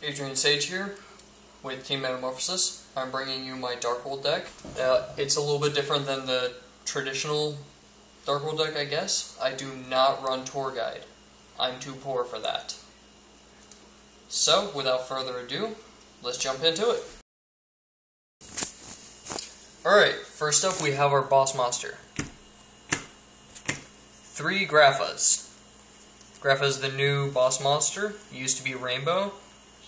Adrian Sage here with Team Metamorphosis. I'm bringing you my Dark World deck. It's a little bit different than the traditional Dark World deck, I guess. I do not run Tour Guide. I'm too poor for that. So, without further ado, let's jump into it. Alright, first up we have our boss monster. 3 Graphas. Grapha is the new boss monster. He used to be Rainbow.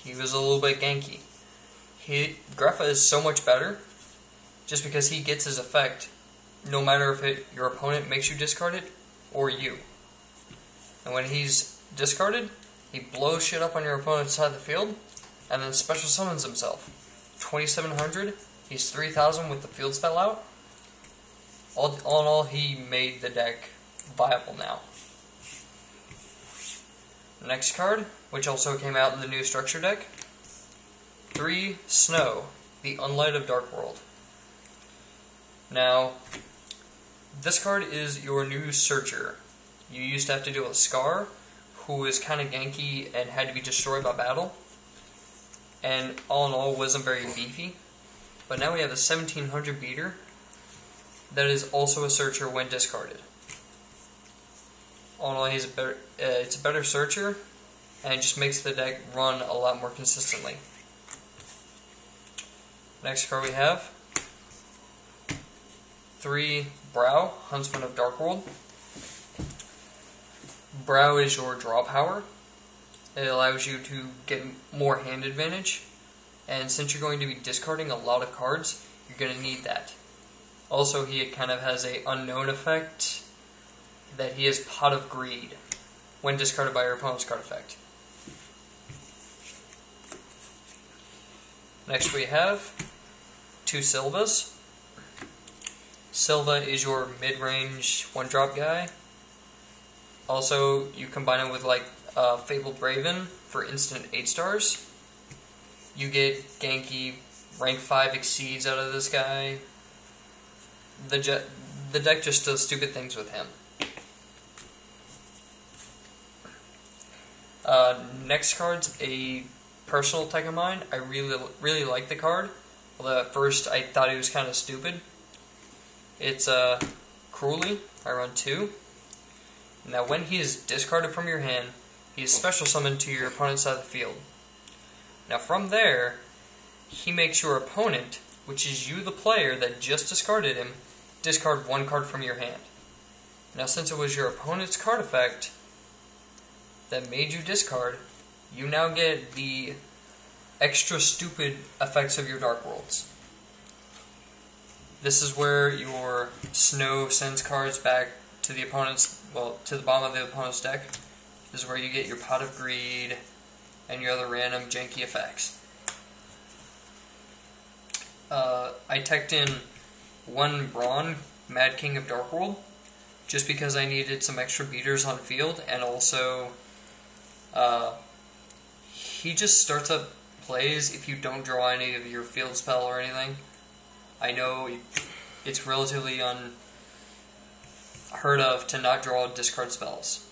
He was a little bit ganky. Grapha is so much better just because he gets his effect no matter if your opponent makes you discard it or you. And when he's discarded, he blows shit up on your opponent's side of the field and then special summons himself. 2700, he's 3000 with the field spell out. All in all, he made the deck viable now. Next card, which also came out in the new structure deck, 3 Snow, the Unlight of Dark World. Now, this card is your new Searcher. You used to have to deal with Scar, who is kind of ganky and had to be destroyed by battle, and all in all wasn't very beefy. But now we have a 1700 beater that is also a Searcher when discarded. All in all, it's a better Searcher, and it just makes the deck run a lot more consistently. Next card we have 3 Brow, Huntsman of Dark World. Brow is your draw power. It allows you to get more hand advantage, and since you're going to be discarding a lot of cards, you're going to need that. Also, he kind of has a unknown effect that he is Pot of Greed when discarded by your opponent's card effect. Next we have 2 Sylvas. Sylva is your mid-range 1-drop guy. Also, you combine it with like Fabled Raven for instant 8 stars. You get ganky rank 5 exceeds out of this guy. The deck just does stupid things with him. Next card's a personal tech of mine. I really like the card, although at first I thought it was kind of stupid. It's Cruelly. I run 2. Now when he is discarded from your hand, he is special summoned to your opponent's side of the field. Now from there, he makes your opponent, which is you the player that just discarded him, discard 1 card from your hand. Now since it was your opponent's card effect that made you discard, you now get the extra stupid effects of your Dark Worlds. This is where your Snow sends cards back to the opponent's, to the bottom of the opponent's deck. This is where you get your Pot of Greed and your other random janky effects. I teched in 1 Brawn, Mad King of Dark World, just because I needed some extra beaters on field, and also he just starts up plays if you don't draw any of your field spell or anything. I know it's relatively unheard of to not draw discard spells,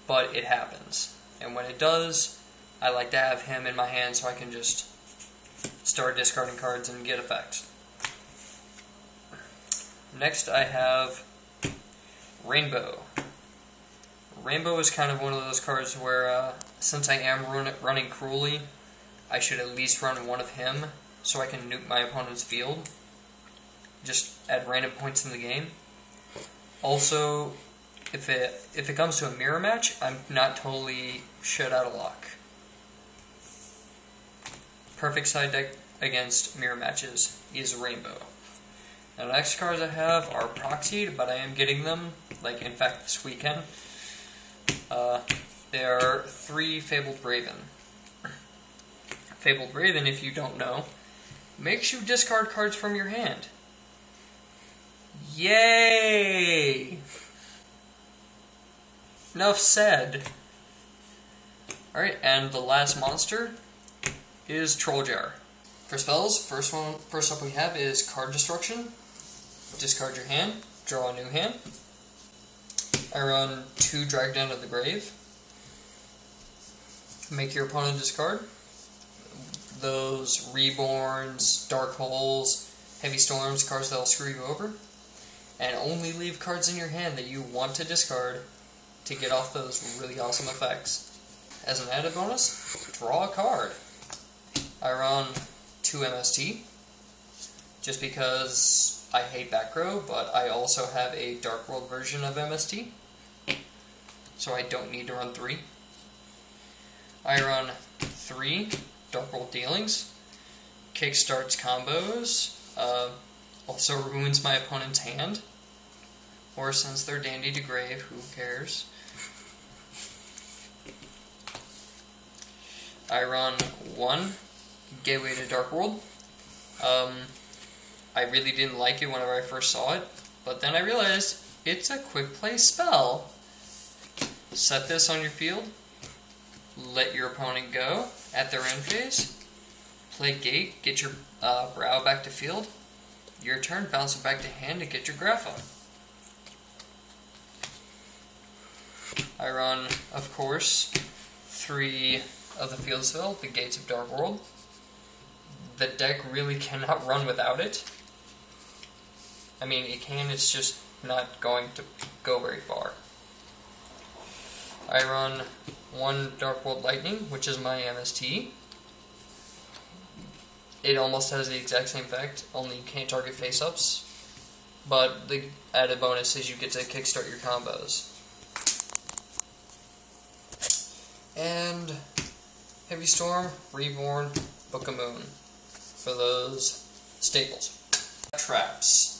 but it happens. And when it does, I like to have him in my hand so I can just start discarding cards and get effects. Next I have Rainbow. Rainbow is kind of one of those cards where, since I am running Cruelly, I should at least run 1 of him so I can nuke my opponent's field, just at random points in the game. Also, if it comes to a mirror match, I'm not totally shut out of luck. Perfect side deck against mirror matches is Rainbow. Now the next cards I have are proxied, but I am getting them, like in fact this weekend. There are 3 Fabled Raven. Fabled Raven, if you don't know, makes you discard cards from your hand. Yay! Enough said. Alright, and the last monster is Troll Jar. For spells, first up we have is Card Destruction. Discard your hand, draw a new hand. I run 2 Drag Down to the Grave. Make your opponent discard. those Reborns, Dark Holes, Heavy Storms, cards that'll screw you over. And only leave cards in your hand that you want to discard to get off those really awesome effects. As an added bonus, draw a card. I run 2 MST, just because I hate back row, but I also have a Dark World version of MST, so I don't need to run 3. I run 3 Dark World Dealings, kickstarts combos, also ruins my opponent's hand, or sends their dandy to grave, who cares. I run 1 Gateway to Dark World. I really didn't like it whenever I first saw it, but then I realized it's a quick play spell. Set this on your field, let your opponent go at their end phase, play Gate, get your Brow back to field, your turn, bounce it back to hand to get your Graph up. I run, of course, 3 of the field spell, the Gates of Dark World. The deck really cannot run without it. I mean, it can, it's just not going to go very far. I run 1 Dark World Lightning, which is my MST. It almost has the exact same effect, only you can't target face-ups. But the added bonus is you get to kickstart your combos. And Heavy Storm, Reborn, Book of Moon for those staples. Traps.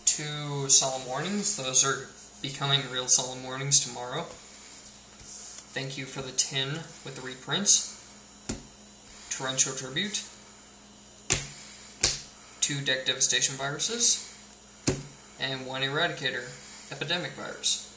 2 Solemn Warnings. Those are becoming real Solemn Warnings tomorrow. Thank you for the tin with the reprints. Torrential Tribute. 2 Deck Devastation Viruses. And 1 Eradicator Epidemic Virus.